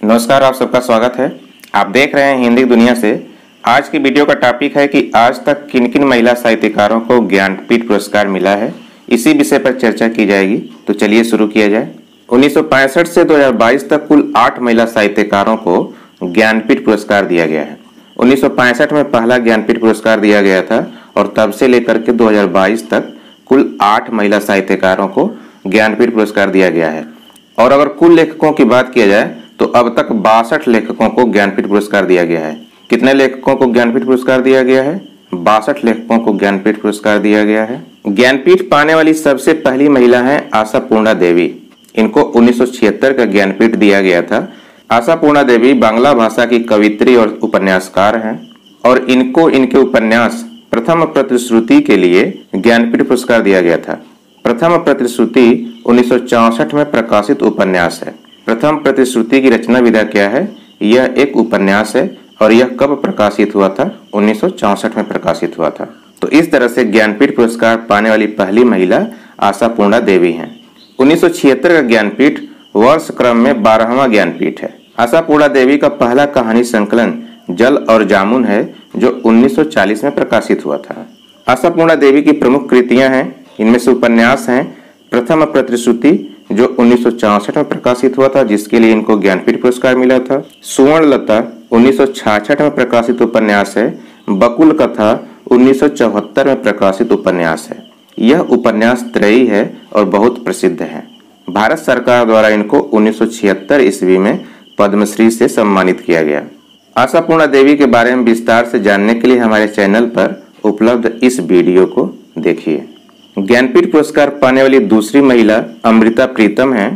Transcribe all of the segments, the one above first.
नमस्कार, आप सबका स्वागत है। आप देख रहे हैं हिंदी दुनिया से। आज की वीडियो का टॉपिक है कि आज तक किन किन महिला साहित्यकारों को ज्ञानपीठ पुरस्कार मिला है, इसी विषय पर चर्चा की जाएगी। तो चलिए शुरू किया जाए। 1965 से 2022 तक कुल 8 महिला साहित्यकारों को ज्ञानपीठ पुरस्कार दिया गया है। 1965 में पहला ज्ञानपीठ पुरस्कार दिया गया था और तब से लेकर के 2022 तक कुल 8 महिला साहित्यकारों को ज्ञानपीठ पुरस्कार दिया गया है। और अगर कुल लेखकों की बात किया जाए तो अब तक 62 लेखकों को ज्ञानपीठ पुरस्कार दिया गया है। कितने लेखकों को ज्ञानपीठ पुरस्कार दिया गया है? 62 लेखकों को ज्ञानपीठ पुरस्कार दिया गया है। ज्ञानपीठ पाने वाली सबसे पहली महिला है आशापूर्णा देवी। इनको 1976 का ज्ञानपीठ दिया गया था। आशापूर्णा देवी बांग्ला भाषा की कवित्री और उपन्यासकार हैं और इनको इनके उपन्यास प्रथम प्रतिश्रुति के लिए ज्ञानपीठ पुरस्कार दिया गया था। प्रथम प्रतिश्रुति 1964 में प्रकाशित उपन्यास है। प्रथम प्रतिश्रुति की रचना विधा क्या है? यह एक उपन्यास है और यह कब प्रकाशित हुआ था? 1964 में प्रकाशित हुआ था। तो इस तरह से ज्ञानपीठ पुरस्कार पाने वाली पहली महिला आशापूर्णा देवी हैं। 1976 का ज्ञानपीठ वर्ष क्रम में 12वां ज्ञानपीठ है। आशापूर्णा देवी का पहला कहानी संकलन जल और जामुन है, जो 1940 में प्रकाशित हुआ था। आशापूर्णा देवी की प्रमुख कृतियां हैं, इनमें से उपन्यास हैं प्रथम प्रतिश्रुति जो 1964 में प्रकाशित हुआ था, जिसके लिए इनको ज्ञानपीठ पुरस्कार मिला था। सुवर्णलता 1966 में प्रकाशित उपन्यास है। बकुल कथा 1974 में प्रकाशित उपन्यास है। यह उपन्यास त्रयी है और बहुत प्रसिद्ध है। भारत सरकार द्वारा इनको 1976 ईस्वी में पद्मश्री से सम्मानित किया गया। आशापूर्णा देवी के बारे में विस्तार से जानने के लिए हमारे चैनल पर उपलब्ध इस वीडियो को देखिए। ज्ञानपीठ पुरस्कार पाने वाली दूसरी महिला अमृता प्रीतम हैं।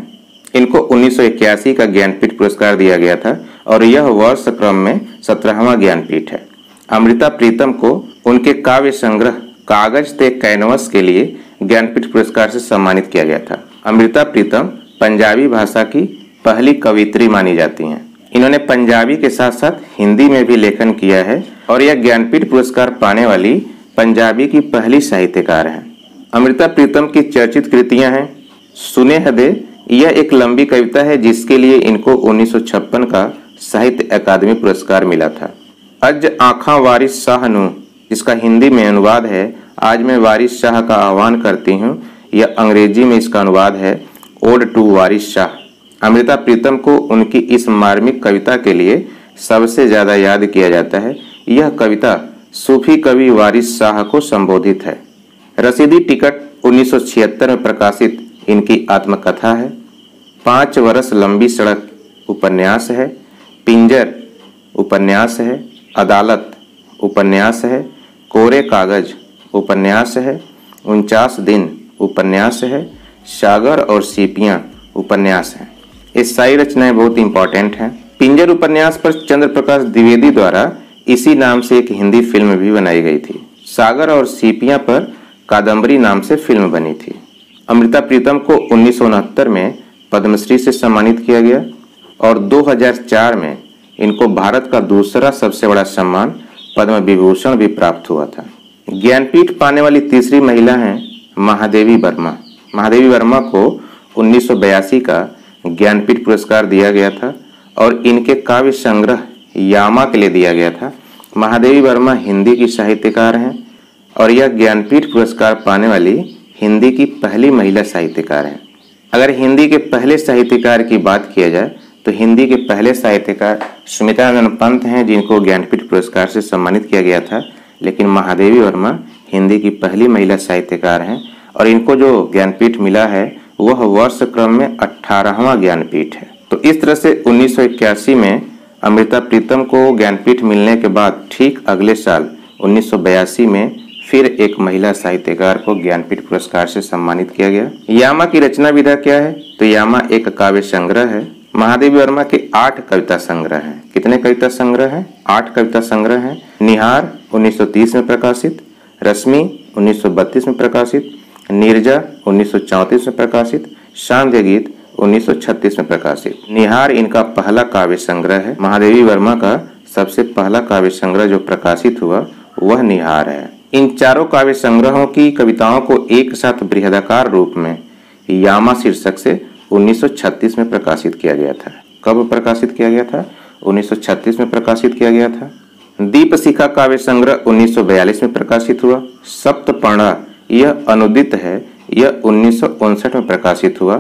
इनको 1981 का ज्ञानपीठ पुरस्कार दिया गया था और यह वर्ष क्रम में 17वां ज्ञानपीठ है। अमृता प्रीतम को उनके काव्य संग्रह कागज ते कैनवस के लिए ज्ञानपीठ पुरस्कार से सम्मानित किया गया था। अमृता प्रीतम पंजाबी भाषा की पहली कवित्री मानी जाती हैं। इन्होंने पंजाबी के साथ साथ हिंदी में भी लेखन किया है और यह ज्ञानपीठ पुरस्कार पाने वाली पंजाबी की पहली साहित्यकार हैं। अमृता प्रीतम की चर्चित कृतियां हैं सुने हदे। यह एक लंबी कविता है जिसके लिए इनको 1956 का साहित्य अकादमी पुरस्कार मिला था। अज आँखा वारिस शाह नू, इसका हिंदी में अनुवाद है आज मैं वारिस शाह का आह्वान करती हूँ। यह अंग्रेजी में इसका अनुवाद है ओड टू वारिस शाह। अमृता प्रीतम को उनकी इस मार्मिक कविता के लिए सबसे ज्यादा याद किया जाता है। यह कविता सूफी कवि वारिस शाह को संबोधित है। रसीदी टिकट 1976 में प्रकाशित इनकी आत्मकथा है। 5 वर्ष लंबी सड़क उपन्यास है। पिंजर उपन्यास है। अदालत उपन्यास है। कोरे कागज उपन्यास है। 49 दिन उपन्यास है। सागर और सीपियां उपन्यास है। ये सारी रचनाएं बहुत इंपॉर्टेंट हैं। पिंजर उपन्यास पर चंद्र प्रकाश द्विवेदी द्वारा इसी नाम से एक हिंदी फिल्म भी बनाई गई थी। सागर और सीपियां पर कादम्बरी नाम से फिल्म बनी थी। अमृता प्रीतम को 1969 में पद्मश्री से सम्मानित किया गया और 2004 में इनको भारत का दूसरा सबसे बड़ा सम्मान पद्म विभूषण भी प्राप्त हुआ था। ज्ञानपीठ पाने वाली तीसरी महिला हैं महादेवी वर्मा। महादेवी वर्मा को 1982 का ज्ञानपीठ पुरस्कार दिया गया था और इनके काव्य संग्रह यामा के लिए दिया गया था। महादेवी वर्मा हिंदी की साहित्यकार हैं और यह ज्ञानपीठ पुरस्कार पाने वाली हिंदी की पहली महिला साहित्यकार हैं। अगर हिंदी के पहले साहित्यकार की बात किया जाए तो हिंदी के पहले साहित्यकार सुमित्रानंद पंत हैं, जिनको ज्ञानपीठ पुरस्कार से सम्मानित किया गया था। लेकिन महादेवी वर्मा हिंदी की पहली महिला साहित्यकार हैं और इनको जो ज्ञानपीठ मिला है वह वर्ष क्रम में 18वां ज्ञानपीठ है। तो इस तरह से 1981 में अमृता प्रीतम को ज्ञानपीठ मिलने के बाद ठीक अगले साल 1982 में फिर एक महिला साहित्यकार को ज्ञानपीठ पुरस्कार से सम्मानित किया गया। यामा की रचना विधा क्या है? तो यामा एक काव्य संग्रह है। महादेवी वर्मा के 8 कविता संग्रह हैं। कितने कविता संग्रह हैं? 8 कविता संग्रह हैं। निहार 1930 में प्रकाशित, रश्मि 1932 में प्रकाशित, नीरजा 1934 में प्रकाशित, सांध्य गीत 1936 में प्रकाशित। निहार इनका पहला काव्य संग्रह है। महादेवी वर्मा का सबसे पहला काव्य संग्रह जो प्रकाशित हुआ वह निहार है। इन चारों काव्य संग्रहों की कविताओं को एक साथ बृहदाकार रूप में यामा शीर्षक से 1936 में प्रकाशित किया गया था। कब प्रकाशित किया गया था? 1936 में प्रकाशित किया गया था। दीपशिखा काव्य संग्रह 1942 में प्रकाशित हुआ। सप्तपर्णा यह अनुदित है, यह 1959 में प्रकाशित हुआ।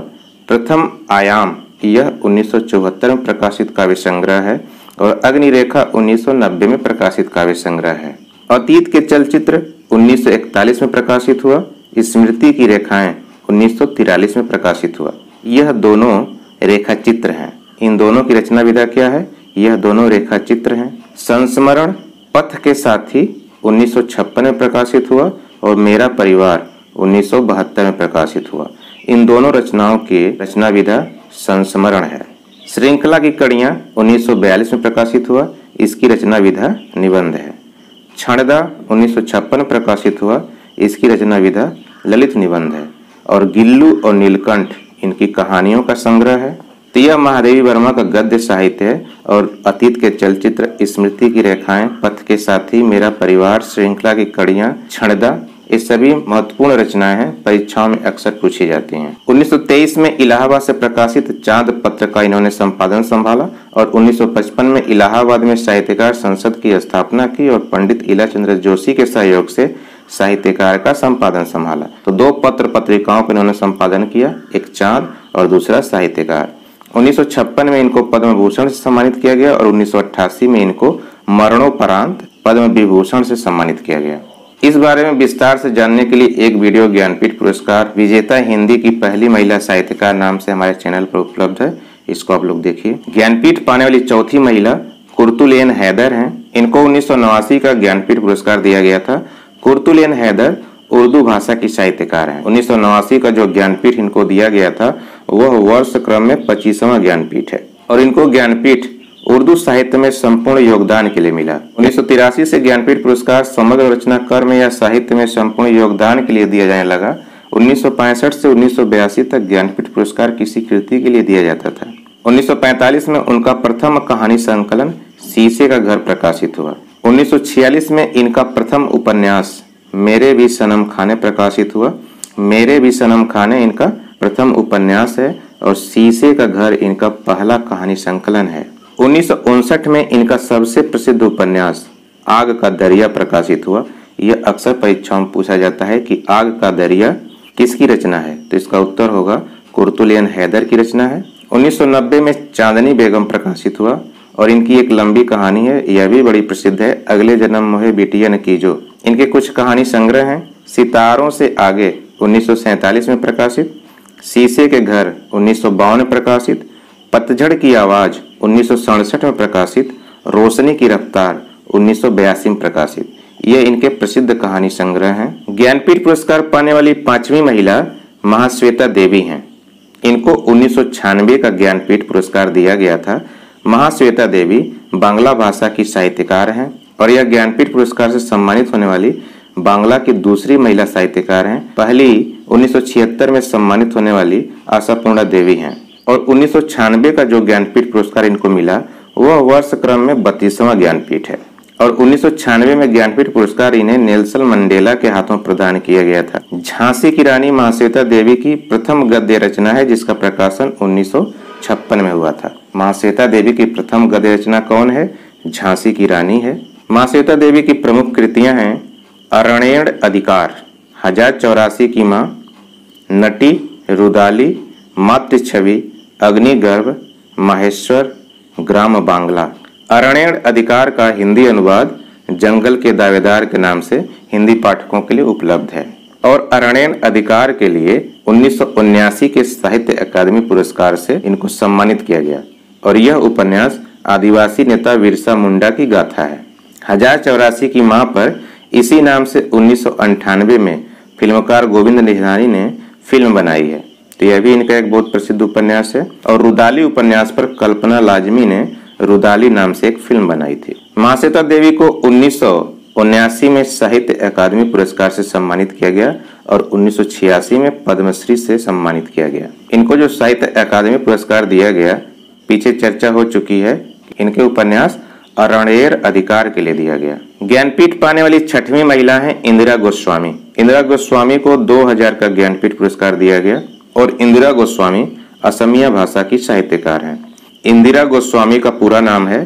प्रथम आयाम यह 1974 में प्रकाशित काव्य संग्रह है और अग्निरेखा 1990 में प्रकाशित काव्य संग्रह है। अतीत के चलचित्र 1941 में प्रकाशित हुआ। स्मृति की रेखाएं 1943 में प्रकाशित हुआ। यह दोनों रेखा चित्र हैं। इन दोनों की रचना विधा क्या है? यह दोनों रेखा चित्र हैं। संस्मरण पथ के साथी 1956 में प्रकाशित हुआ और मेरा परिवार 1972 में प्रकाशित हुआ। इन दोनों रचनाओं की रचना विधा संस्मरण है। श्रृंखला की कड़ियां 1942 में प्रकाशित हुआ, इसकी रचना विधा निबंध है। क्षणदा 1956 में प्रकाशित हुआ, इसकी रचना विधा ललित निबंध है। और गिल्लू और नीलकंठ इनकी कहानियों का संग्रह है। तो यह महादेवी वर्मा का गद्य साहित्य है और अतीत के चलचित्र, स्मृति की रेखाएं, पथ के साथी, मेरा परिवार, श्रृंखला की कड़ियां, क्षणदा, ये सभी महत्वपूर्ण रचनाएं हैं, परीक्षाओं में अक्सर पूछी जाती हैं। 1923 में इलाहाबाद से प्रकाशित चांद पत्र का इन्होंने संपादन संभाला और 1955 में इलाहाबाद में साहित्यकार संसद की स्थापना की और पंडित इलाचंद्र जोशी के सहयोग से साहित्यकार का संपादन संभाला। तो 2 पत्र पत्रिकाओं का इन्होंने संपादन किया, एक चांद और दूसरा साहित्यकार। 1956 में इनको पद्म भूषण से सम्मानित किया गया और 1988 में इनको मरणोपरांत पद्म विभूषण से सम्मानित किया गया। इस बारे में विस्तार से जानने के लिए एक वीडियो ज्ञानपीठ पुरस्कार विजेता हिंदी की पहली महिला साहित्यकार नाम से हमारे चैनल पर उपलब्ध है, इसको आप लोग देखिए। ज्ञानपीठ पाने वाली चौथी महिला कुर्तुलैन हैदर हैं। इनको 1989 का ज्ञानपीठ पुरस्कार दिया गया था। कुर्तुलैन हैदर उर्दू भाषा की साहित्यकार हैं। 1989 का जो ज्ञानपीठ इनको दिया गया था वह वर्ष क्रम में 25वां ज्ञानपीठ है और इनको ज्ञानपीठ उर्दू साहित्य में संपूर्ण योगदान के लिए मिला। 1983 से ज्ञानपीठ पुरस्कार समग्र रचना कर्म या साहित्य में संपूर्ण योगदान के लिए दिया जाने लगा। 1965 से 1982 तक ज्ञानपीठ पुरस्कार किसी कृति के लिए दिया जाता था। 1945 में उनका प्रथम कहानी संकलन शीशे का घर प्रकाशित हुआ। 1946 में इनका प्रथम उपन्यास मेरे भी सनम खाने प्रकाशित हुआ। मेरे भी सनम खाने इनका प्रथम उपन्यास है और शीशे का घर इनका पहला कहानी संकलन है। 1959 में इनका सबसे प्रसिद्ध उपन्यास आग का दरिया प्रकाशित हुआ। यह अक्सर परीक्षाओं में पूछा जाता है कि आग का दरिया किसकी रचना है, तो इसका उत्तर होगा कुर्तुलैन हैदर की रचना है। 1990 में चांदनी बेगम प्रकाशित हुआ और इनकी एक लंबी कहानी है, यह भी बड़ी प्रसिद्ध है, अगले जन्म मोहे बिटिया न कीजो। इनके कुछ कहानी संग्रह हैं। सितारों से आगे 1947 में प्रकाशित, शीशे के घर 1952 में प्रकाशित, पतझड़ की आवाज 1967 में प्रकाशित, रोशनी की रफ्तार 1982 में प्रकाशित। ये इनके प्रसिद्ध कहानी संग्रह हैं। ज्ञानपीठ पुरस्कार पाने वाली 5वीं महिला महाश्वेता देवी हैं। इनको 1996 का ज्ञानपीठ पुरस्कार दिया गया था। महाश्वेता देवी बांग्ला भाषा की साहित्यकार हैं और यह ज्ञानपीठ पुरस्कार से सम्मानित होने वाली बांग्ला की दूसरी महिला साहित्यकार हैं। पहली 1976 में सम्मानित होने वाली आशापूर्णा देवी हैं और 1996 का जो ज्ञानपीठ पुरस्कार इनको मिला वह वर्ष क्रम में 32वां ज्ञानपीठ है और 1996 में ज्ञानपीठ पुरस्कार इन्हें नेल्सन मंडेला के हाथों प्रदान किया गया था। झांसी की रानी महाश्वेता देवी की प्रथम गद्य रचना है जिसका प्रकाशन 1956 में हुआ था। महाश्वेता देवी की प्रथम गद्य रचना कौन है? झांसी की रानी है। महाश्वेता देवी की प्रमुख कृतियां हैं अरणेण अधिकार, 1084 की मां, नटी, रुदाली, मातृ छवि, अग्निगर्भ, माहेश्वर, ग्राम बांग्ला। अरणेण अधिकार का हिंदी अनुवाद जंगल के दावेदार के नाम से हिंदी पाठकों के लिए उपलब्ध है और अरणेण अधिकार के लिए 1979 के साहित्य अकादमी पुरस्कार से इनको सम्मानित किया गया और यह उपन्यास आदिवासी नेता बिरसा मुंडा की गाथा है। 1084 की मां पर इसी नाम से 1998 में फिल्मकार गोविंद निहलानी ने फिल्म बनाई है, तो यह भी इनका एक बहुत प्रसिद्ध उपन्यास है। और रुदाली उपन्यास पर कल्पना लाजमी ने रुदाली नाम से एक फिल्म बनाई थी। महाश्वेता देवी को 1979 में साहित्य अकादमी पुरस्कार से सम्मानित किया गया और 1986 में पद्मश्री से सम्मानित किया गया। इनको जो साहित्य अकादमी पुरस्कार दिया गया पीछे चर्चा हो चुकी है, इनके उपन्यास अरणेण अधिकार के लिए दिया गया। ज्ञानपीठ पाने वाली 6वीं महिला है इंदिरा गोस्वामी। इंदिरा गोस्वामी को 2000 का ज्ञानपीठ पुरस्कार दिया गया और इंदिरा गोस्वामी असमिया भाषा की साहित्यकार हैं। इंदिरा गोस्वामी का पूरा नाम है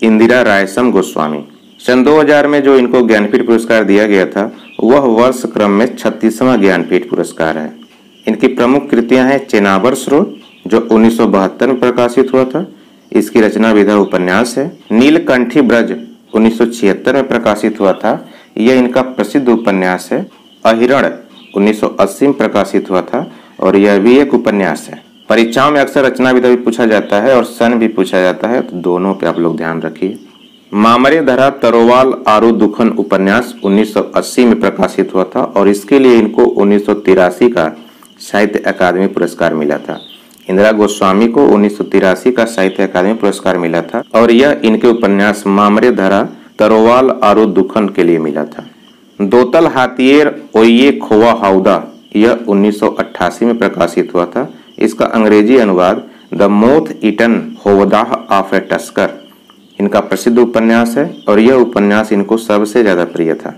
इंदिरा रायसम गोस्वामी। सन 2000 में जो इनको ज्ञानपीठ पुरस्कार दिया गया था वह वर्ष क्रम में 36वां ज्ञानपीठ पुरस्कार है। इनकी प्रमुख कृतियां हैं चेनाबर स्रोत जो 1972 में प्रकाशित हुआ था, इसकी रचना विधा उपन्यास है। नीलकंठी ब्रज 1976 में प्रकाशित हुआ था, यह इनका प्रसिद्ध उपन्यास है। अहिरण 1980 में प्रकाशित हुआ था और यह भी एक उपन्यास है। परीक्षाओं में अक्सर रचना विधा भी पूछा जाता है और सन भी पूछा जाता है, तो दोनों पे आप लोग ध्यान रखिए। मामरे धरा तरोवाल आरु दुखन उपन्यास 1980 में प्रकाशित हुआ था और इसके लिए इनको 1983 का साहित्य अकादमी पुरस्कार मिला था। इंदिरा गोस्वामी को 1983 का साहित्य अकादमी पुरस्कार मिला था और यह इनके उपन्यास मामरे धरा तरोवाल आरु दुखन के लिए मिला था। दोतल हाथियेर ओये खोवा हाउदा यह 1988 में प्रकाशित हुआ था। इसका अंग्रेजी अनुवाद the moth eaten howdah of a tusker इनका प्रसिद्ध उपन्यास है और यह उपन्यास इनको सबसे ज्यादा प्रिय था।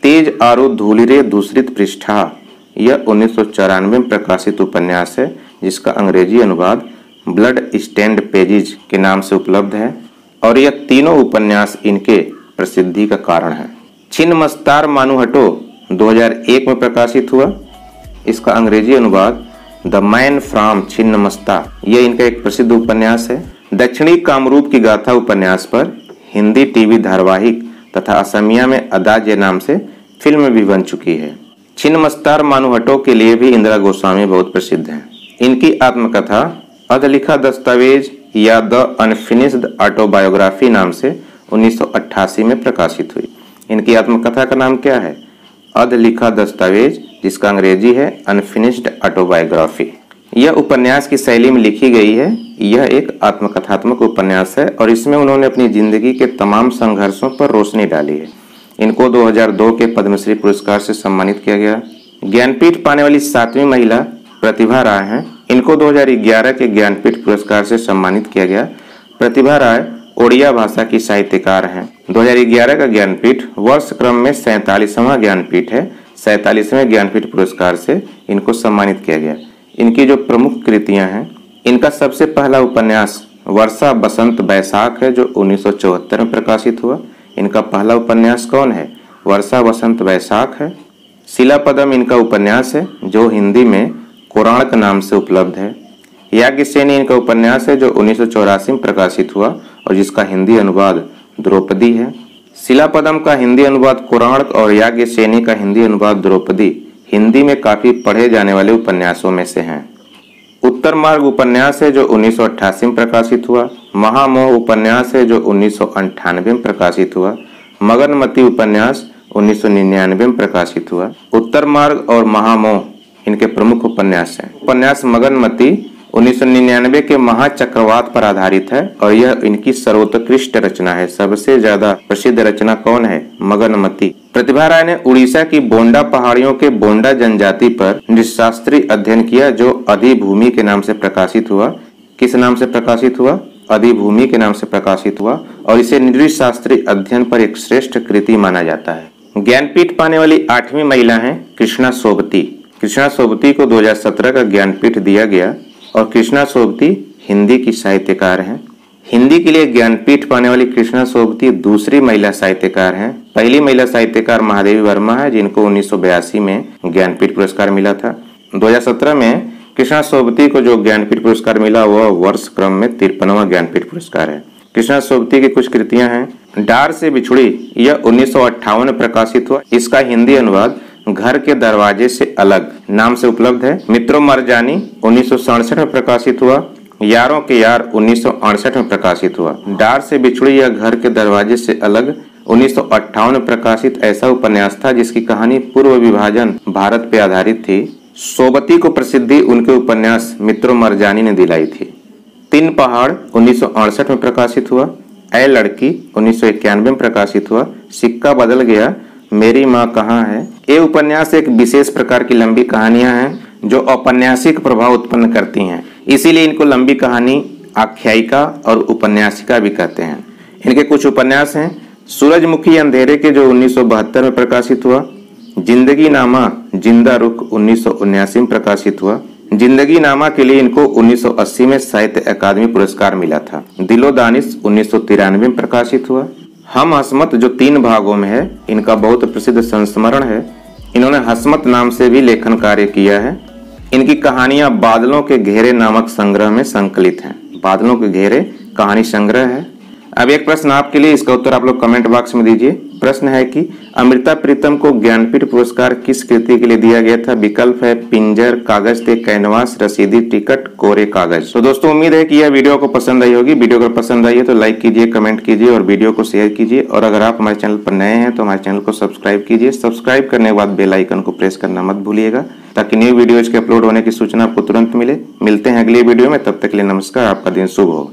तेज आरु धूलिरे दूसरित पृष्ठा यह 1994 में प्रकाशित उपन्यास है जिसका अंग्रेजी अनुवाद ब्लड स्टेन्ड पेजेज के नाम से उपलब्ध है और यह तीनों उपन्यास इनके प्रसिद्धि का कारण है। छिन्नमस्तार मानुहटो 2001 में प्रकाशित हुआ। इसका अंग्रेजी अनुवाद द मैन फ्रॉम छिन्नमस्ता यह इनका एक प्रसिद्ध उपन्यास है। दक्षिणी कामरूप की गाथा उपन्यास पर हिंदी टीवी धारावाहिक तथा असमिया में अदाज नाम से फिल्म भी बन चुकी है। छिन्नमस्तार मानुहटो के लिए भी इंदिरा गोस्वामी बहुत प्रसिद्ध हैं। इनकी आत्मकथा अधलिखा दस्तावेज या द अनफिनिश्ड ऑटोबायोग्राफी नाम से 1988 में प्रकाशित हुई। इनकी आत्मकथा का नाम क्या है? अधलिखा दस्तावेज, जिसका अंग्रेजी है अनफिनिश्ड ऑटोबायोग्राफी। यह उपन्यास की शैली में लिखी गई है। यह एक आत्मकथात्मक उपन्यास है और इसमें उन्होंने अपनी जिंदगी के तमाम संघर्षों पर रोशनी डाली है। इनको 2002 के पद्मश्री पुरस्कार से सम्मानित किया गया। ज्ञानपीठ पाने वाली 7वीं महिला प्रतिभा राय हैं। इनको 2011 के ज्ञानपीठ पुरस्कार से सम्मानित किया गया। प्रतिभा राय ओडिया भाषा की साहित्यकार हैं। 2011 का ज्ञानपीठ वर्ष क्रम में 47वां ज्ञानपीठ है। 47वें ज्ञानपीठ पुरस्कार से इनको सम्मानित किया गया। इनकी जो प्रमुख कृतियां हैं, इनका सबसे पहला उपन्यास वर्षा बसंत बैसाख है जो 1974 में प्रकाशित हुआ। इनका पहला उपन्यास कौन है? वर्षा बसंत बैसाख है। शिलापदम इनका उपन्यास है जो हिंदी में कोराणक नाम से उपलब्ध है। याज्ञसेनी इनका उपन्यास है जो 1984 में प्रकाशित हुआ और जिसका हिंदी अनुवाद द्रौपदी है। शिलापदम का हिंदी अनुवाद कोराणक और याज्ञसेनी का हिंदी अनुवाद द्रौपदी हिंदी में काफी पढ़े जाने वाले उपन्यासों में से हैं। उत्तर मार्ग उपन्यास है जो 1988 में प्रकाशित हुआ। महामोह उपन्यास है जो 1998 में प्रकाशित हुआ। मगनमती उपन्यास 1999 में प्रकाशित हुआ। उत्तर मार्ग और महामोह इनके प्रमुख उपन्यास हैं। उपन्यास मगनमती 1999 के महाचक्रवात पर आधारित है और यह इनकी सर्वोत्कृष्ट रचना है। सबसे ज्यादा प्रसिद्ध रचना कौन है? मगनमती। प्रतिभा राय ने उड़ीसा की बोंडा पहाड़ियों के बोंडा जनजाति पर नृशास्त्रीय अध्ययन किया जो अधिभूमि के नाम से प्रकाशित हुआ। किस नाम से प्रकाशित हुआ? अधिभूमि के नाम से प्रकाशित हुआ और इसे नृशास्त्रीय अध्ययन पर एक श्रेष्ठ कृति माना जाता है। ज्ञानपीठ पाने वाली 8वीं महिला है कृष्णा सोबती। कृष्णा सोबती को 2017 का ज्ञानपीठ दिया गया और कृष्णा सोबती हिंदी की साहित्यकार हैं। हिंदी के लिए ज्ञानपीठ पाने वाली कृष्णा सोबती दूसरी महिला साहित्यकार हैं। पहली महिला साहित्यकार महादेवी वर्मा है जिनको 1982 में ज्ञानपीठ पुरस्कार मिला था। 2017 में कृष्णा सोबती को जो ज्ञानपीठ पुरस्कार मिला वह वर्ष क्रम में 53वां ज्ञानपीठ पुरस्कार है। कृष्णा सोबती की कुछ कृतियां हैं। डार से बिछुड़ी यह 1958 में प्रकाशित हुआ। इसका हिंदी अनुवाद घर के दरवाजे से अलग नाम से उपलब्ध है। मित्रों मरजानी 1967 में प्रकाशित हुआ। यारों के यार 1968 में प्रकाशित हुआ। डार से बिछुड़ी या घर के दरवाजे से अलग 1958 में प्रकाशित ऐसा उपन्यास था जिसकी कहानी पूर्व विभाजन भारत पे आधारित थी। सोबती को प्रसिद्धि उनके उपन्यास मित्रों मरजानी ने दिलाई थी। तीन पहाड़ 1968 में प्रकाशित हुआ। ऐ लड़की 1991 में प्रकाशित हुआ। सिक्का बदल गया, मेरी माँ कहाँ है। ये उपन्यास एक विशेष प्रकार की लंबी कहानियां हैं जो औपन्यासिक प्रभाव उत्पन्न करती हैं, इसीलिए इनको लंबी कहानी, आख्यायिका और उपन्यासिका भी कहते हैं। इनके कुछ उपन्यास हैं। सूरजमुखी अंधेरे के जो 1972 में प्रकाशित हुआ। जिंदगी नामा जिंदा रुख 1979 में प्रकाशित हुआ। जिंदगी नामा के लिए इनको 1980 में साहित्य अकादमी पुरस्कार मिला था। दिलो दानिश 1993 में प्रकाशित हुआ। हम हसमत जो 3 भागों में है, इनका बहुत प्रसिद्ध संस्मरण है। इन्होंने हसमत नाम से भी लेखन कार्य किया है। इनकी कहानियां बादलों के घेरे नामक संग्रह में संकलित हैं। बादलों के घेरे कहानी संग्रह है। अब एक प्रश्न आपके लिए, इसका उत्तर आप लोग कमेंट बॉक्स में दीजिए। प्रश्न है कि अमृता प्रीतम को ज्ञानपीठ पुरस्कार किस कृति के लिए दिया गया था? विकल्प है पिंजर, कागज थे कैनवास, रसीदी टिकट, कोरे कागज। तो दोस्तों उम्मीद है कि यह वीडियो को पसंद आई होगी। वीडियो अगर पसंद आई है तो लाइक कीजिए, कमेंट कीजिए और वीडियो को शेयर कीजिए। और अगर आप हमारे चैनल पर नए हैं तो हमारे चैनल को सब्सक्राइब कीजिए। सब्सक्राइब करने के बाद बेल आइकन को प्रेस करना मत भूलिएगा, ताकि न्यू वीडियोज के अपलोड होने की सूचना आपको तुरंत मिले। मिलते हैं अगली वीडियो में, तब तक के लिए नमस्कार। आपका दिन शुभ हो।